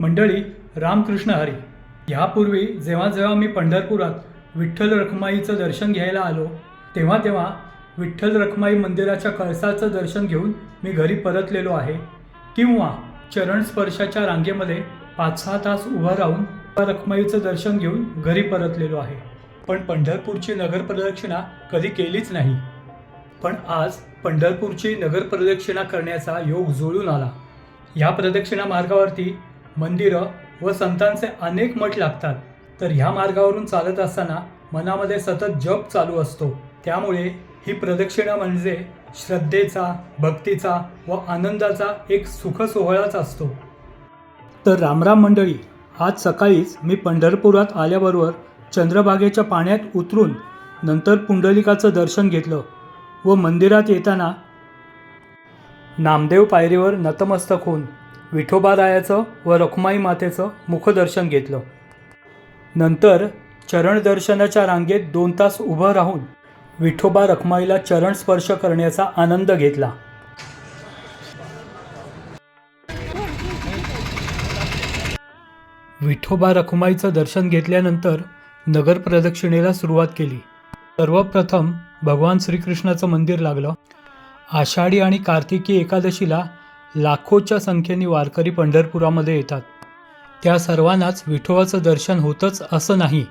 मंडळी, रामकृष्ण हरी. ह्यापूर्वी जेव्हा जेव्हा मी पंढरपुरात विठ्ठल रखुमाईचं दर्शन घ्यायला आलो तेव्हा तेव्हा विठ्ठल रखुमाई मंदिराच्या कळसाचं दर्शन घेऊन मी घरी परतलेलो आहे, किंवा चरणस्पर्शाच्या रांगेमध्ये 5-6 तास उभं राहून रखुमाईचं दर्शन घेऊन घरी परतलेलो आहे. पण पंढरपूरची नगरप्रदक्षिणा कधी केलीच नाही. पण आज पंढरपूरची नगरप्रदक्षिणा करण्याचा योग जुळून आला. ह्या प्रदक्षिणा मार्गावरती मंदिरं व संतांचे अनेक मठ लागतात. तर ह्या मार्गावरून चालत असताना मनामध्ये सतत जप चालू असतो. त्यामुळे ही प्रदक्षिणा म्हणजे श्रद्धेचा, भक्तीचा व आनंदाचा एक सुख सोहळाच असतो. तर रामराम मंडळी, आज सकाळीच मी पंढरपुरात आल्याबरोबर चंद्रभागेच्या पाण्यात उतरून नंतर पुंडलिकाचं दर्शन घेतलं व मंदिरात येताना नामदेव पायरीवर नतमस्तक होऊन विठोबारायाचं व रखुमाई मातेचं मुखदर्शन घेतलं. नंतर चरणदर्शनाच्या रांगेत 2 तास उभं राहून विठोबा रखुमाईला चरण स्पर्श करण्याचा आनंद घेतला. विठोबा रखुमाईचं दर्शन घेतल्यानंतर नगर प्रदक्षिणेला सुरुवात केली. सर्वप्रथम भगवान श्रीकृष्णाचं मंदिर लागलं. आषाढी आणि कार्तिकी एकादशीला लाखोच्या संख्येने वारकरी पंढरपुरामध्ये येतात. त्या सर्वांनाच विठोबाचं दर्शन होतंच असं नाही,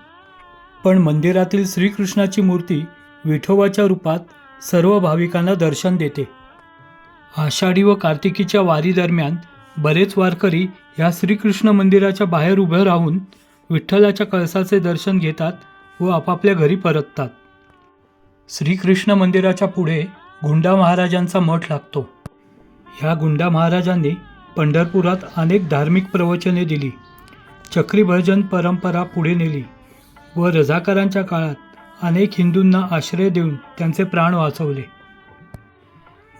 पण मंदिरातील श्रीकृष्णाची मूर्ती विठोबाच्या रूपात सर्व भाविकांना दर्शन देते. आषाढी व कार्तिकीच्या वारी दरम्यान बरेच वारकरी ह्या श्रीकृष्ण मंदिराच्या बाहेर उभे राहून विठ्ठलाच्या कळसाचे दर्शन घेतात व आपापल्या घरी परततात. श्रीकृष्ण मंदिराच्या पुढे गुंडा महाराजांचा मठ लागतो. ह्या गुंडा महाराजांनी पंढरपुरात अनेक धार्मिक प्रवचने दिली, चक्री भजन परंपरा पुढे नेली व रझाकारांच्या काळात अनेक हिंदूंना आश्रय देऊन त्यांचे प्राण वाचवले.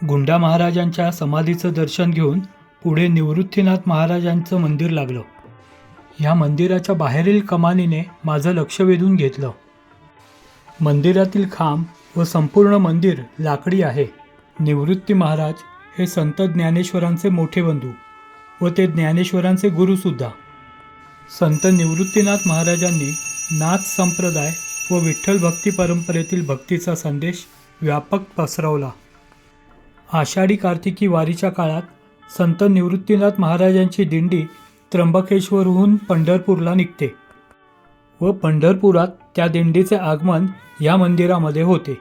गुंडा महाराजांच्या समाधीचं दर्शन घेऊन पुढे निवृत्तीनाथ महाराजांचं मंदिर लागलं. ह्या मंदिराच्या बाहेरील कमानीने माझं लक्ष वेधून घेतलं. मंदिरातील खांब व संपूर्ण मंदिर लाकडी आहे. निवृत्ती महाराज हे संत ज्ञानेश्वरांचे मोठे बंधू व ते ज्ञानेश्वरांचे गुरुसुद्धा. संत निवृत्तीनाथ महाराजांनी नाथ संप्रदाय व विठ्ठल भक्ती परंपरेतील भक्तीचा संदेश व्यापक पसरवला. आषाढी कार्तिकी वारीच्या काळात संत निवृत्तीनाथ महाराजांची दिंडी त्र्यंबकेश्वरहून पंढरपूरला निघते व पंढरपुरात त्या दिंडीचे आगमन या मंदिरामध्ये होते.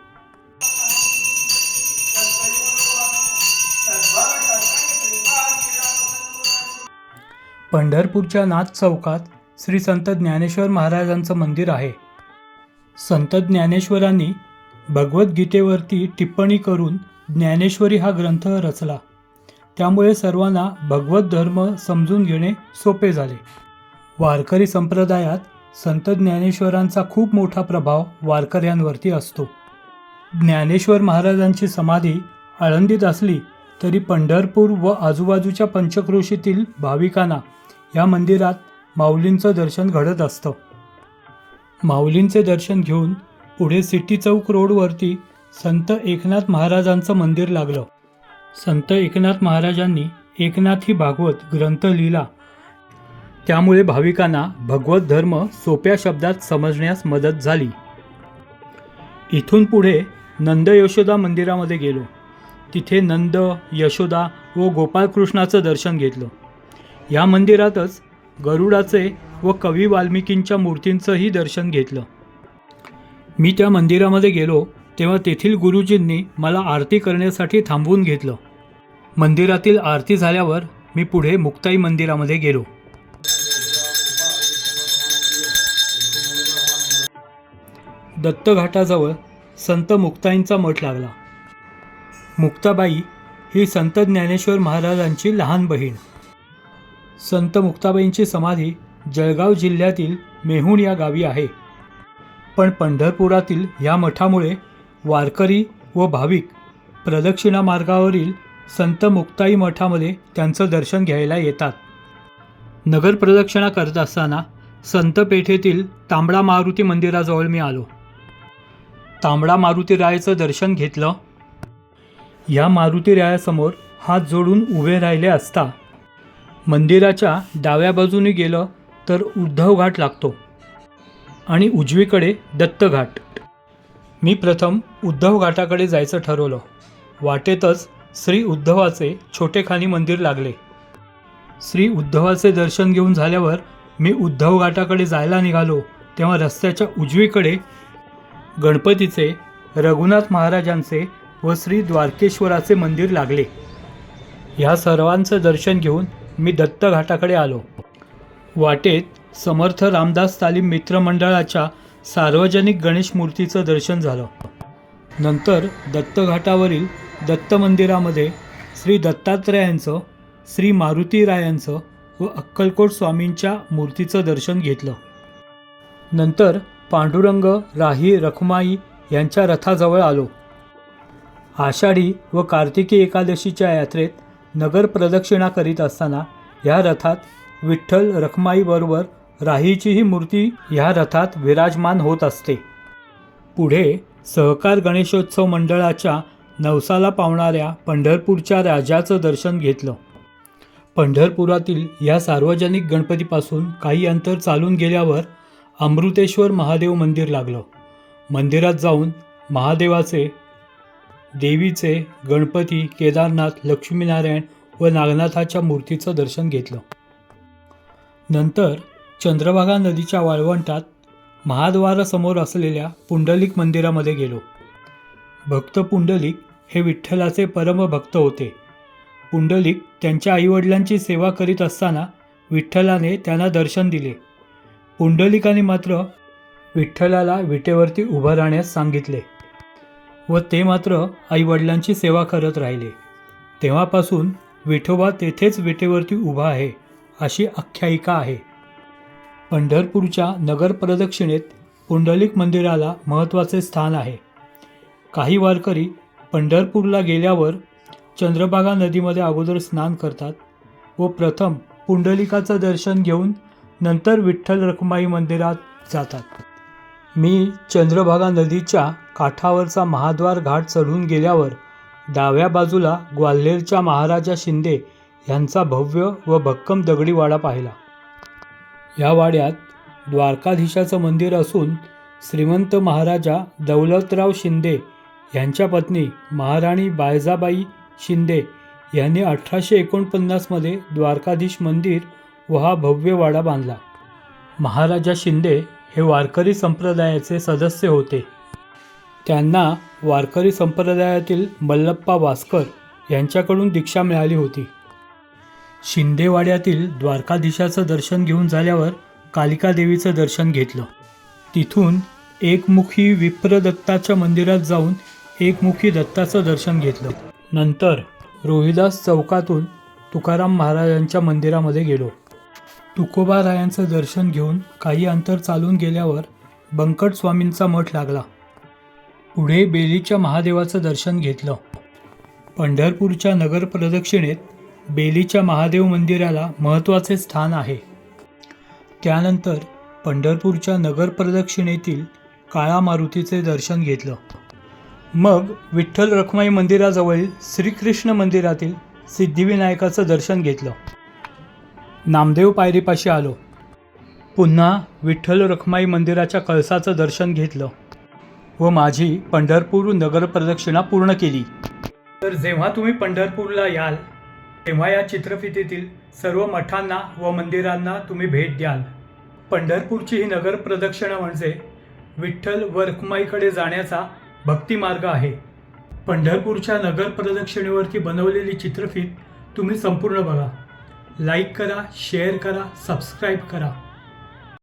पंढरपूरच्या नाथ चौकात श्री संत ज्ञानेश्वर महाराजांचं मंदिर आहे. संत ज्ञानेश्वरांनी भगवद्गीतेवरती टिप्पणी करून ज्ञानेश्वरी हा ग्रंथ रचला. त्यामुळे सर्वांना भगवत धर्म समजून घेणे सोपे झाले. वारकरी संप्रदायात संत ज्ञानेश्वरांचा खूप मोठा प्रभाव वारकऱ्यांवरती असतो. ज्ञानेश्वर महाराजांची समाधी आळंदीत असली तरी पंढरपूर व आजूबाजूच्या पंचक्रोशीतील भाविकांना या मंदिरात माऊलींचं दर्शन घडत असतं. माऊलींचे दर्शन घेऊन पुढे सिटी चौक रोडवरती संत एकनाथ महाराजांचं मंदिर लागलं. संत एकनाथ महाराजांनी एकनाथी भागवत ग्रंथ लिहिला. त्यामुळे भाविकांना भगवत धर्म सोप्या शब्दात समजण्यास मदत झाली. इथून पुढे नंद यशोदा मंदिरामध्ये गेलो. तिथे नंद, यशोदा व गोपाळकृष्णाचं दर्शन घेतलं. या मंदिरातच गरुडाचे व कवी वाल्मिकींच्या मूर्तींचंही दर्शन घेतलं. मी त्या मंदिरामध्ये गेलो तेव्हा तेथील गुरुजींनी मला आरती करण्यासाठी थांबवून घेतलं. मंदिरातील आरती झाल्यावर मी पुढे मुक्ताई मंदिरामध्ये गेलो. दत्तघाटाजवळ संत मुक्ताईंचा मठ लागला. मुक्ताबाई ही संत ज्ञानेश्वर महाराजांची लहान बहीण. संत मुक्ताबाईंची समाधी जळगाव जिल्ह्यातील मेहुण या गावी आहे. पण पंढरपुरातील या मठामुळे वारकरी व भाविक प्रदक्षिणा मार्गावरील संत मुक्ताई मठामध्ये त्यांचं दर्शन घ्यायला येतात. नगर प्रदक्षिणा करत असताना संत पेठेतील तांबडा मारुती मंदिराजवळ मी आलो. तांबडा मारुती रायाचं दर्शन घेतलं. या मारुती रायासमोर हात जोडून उभे राहिले असता मंदिराच्या डाव्या बाजूने गेलं तर उद्धव घाट लागतो आणि उजवीकडे दत्त घाट. मी प्रथम उद्धव घाटाकडे जायचं ठरवलं. वाटेतच श्री उद्धवाचे छोटेखानी मंदिर लागले. श्री उद्धवाचे दर्शन घेऊन झाल्यावर मी उद्धव घाटाकडे जायला निघालो तेव्हा रस्त्याच्या उजवीकडे गणपतीचे, रघुनाथ महाराजांचे व श्री द्वारकेश्वराचे मंदिर लागले. ह्या सर्वांचं दर्शन घेऊन मी दत्त घाटाकडे आलो. वाटेत समर्थ रामदास तालीम मित्रमंडळाच्या सार्वजनिक गणेश मूर्तीचं दर्शन झालं. नंतर दत्त घाटावरील दत्त मंदिरामध्ये श्री दत्तात्रेयांचं, श्री मारुतीरायांचं व अक्कलकोट स्वामींच्या मूर्तीचं दर्शन घेतलं. नंतर पांडुरंग, राही, रखुमाई यांच्या रथाजवळ आलो. आषाढी व कार्तिकी एकादशीच्या यात्रेत नगर प्रदक्षिणा करीत असताना ह्या रथात विठ्ठल रखुमाईबरोबर राहीचीही मूर्ती ह्या रथात विराजमान होत असते. पुढे सहकार गणेशोत्सव मंडळाच्या नवसाला पावणाऱ्या पंढरपूरच्या राजाचं दर्शन घेतलं. पंढरपुरातील या सार्वजनिक गणपतीपासून काही अंतर चालून गेल्यावर अमृतेश्वर महादेव मंदिर लागलं. मंदिरात जाऊन महादेवाचे, देवीचे, गणपती, केदारनाथ, लक्ष्मीनारायण व नागनाथाच्या मूर्तीचं दर्शन घेतलं. नंतर चंद्रभागा नदीच्या वाळवंटात महाद्वारासमोर असलेल्या पुंडलिक मंदिरामध्ये गेलो. भक्त पुंडलिक हे विठ्ठलाचे परमभक्त होते. पुंडलिक त्यांच्या आईवडिलांची सेवा करीत असताना विठ्ठलाने त्यांना दर्शन दिले. पुंडलिकाने मात्र विठ्ठलाला विटेवरती उभं राहण्यास सांगितले व ते मात्र आईवडिलांची सेवा करत राहिले. तेव्हापासून विठोबा तेथेच विटेवरती उभा आहे अशी आख्यायिका आहे. पंढरपूरच्या नगर प्रदक्षिणेत पुंडलिक मंदिराला महत्त्वाचे स्थान आहे. काही वारकरी पंढरपूरला गेल्यावर चंद्रभागा नदीमध्ये अगोदर स्नान करतात व प्रथम पुंडलिकाचं दर्शन घेऊन नंतर विठ्ठल रखुमाई मंदिरात जातात. मी चंद्रभागा नदीच्या काठावरचा महाद्वार घाट चढून गेल्यावर डाव्या बाजूला ग्वाल्हेरच्या महाराजा शिंदे यांचा भव्य व भक्कम दगडी वाडा पाहिला. या वाड्यात द्वारकाधीशाचं मंदिर असून श्रीमंत महाराजा दौलतराव शिंदे यांच्या पत्नी महाराणी बायजाबाई शिंदे यांनी 1849 मध्ये द्वारकाधीश मंदिर व हा भव्य वाडा बांधला. महाराजा शिंदे हे वारकरी संप्रदायाचे सदस्य होते. त्यांना वारकरी संप्रदायातील मल्लप्पा वासकर यांच्याकडून दीक्षा मिळाली होती. शिंदेवाड्यातील द्वारकाधीशाचं दर्शन घेऊन झाल्यावर कालिका देवीचं दर्शन घेतलं. तिथून एकमुखी विप्रदत्ताच्या मंदिरात जाऊन एकमुखी दत्ताचं दर्शन घेतलं. नंतर रोहिदास चौकातून तुकाराम महाराजांच्या मंदिरामध्ये गेलो. तुकोबारायांचं दर्शन घेऊन काही अंतर चालून गेल्यावर बंकट स्वामींचा मठ लागला. पुढे बेलीच्या महादेवाचं दर्शन घेतलं. पंढरपूरच्या नगर प्रदक्षिणेत बेलीच्या महादेव मंदिराला महत्त्वाचे स्थान आहे. त्यानंतर पंढरपूरच्या नगर प्रदक्षिणेतील काळा मारुतीचे दर्शन घेतलं. मग विठ्ठल रखुमाई मंदिराजवळील श्रीकृष्ण मंदिरातील सिद्धिविनायकाचं दर्शन घेतलं. नामदेव पायरीपाशी आलो. पुन्हा विठ्ठल रखुमाई मंदिराच्या कळसाचं दर्शन घेतलं व माझी पंढरपूर नगर प्रदक्षिणा पूर्ण केली. तर जेव्हा तुम्ही पंढरपूरला याल तेव्हा या चित्रफितीतील सर्व मठांना व मंदिरांना तुम्ही भेट द्याल. पंढरपूरची ही नगर प्रदक्षिणा म्हणजे विठ्ठल व रखुमाईकडे जाण्याचा भक्तिमार्ग आहे. पंढरपूरच्या नगर प्रदक्षिणेवरती बनवलेली चित्रफीत तुम्ही संपूर्ण बघा. लाईक करा, शेअर करा, सबस्क्राईब करा.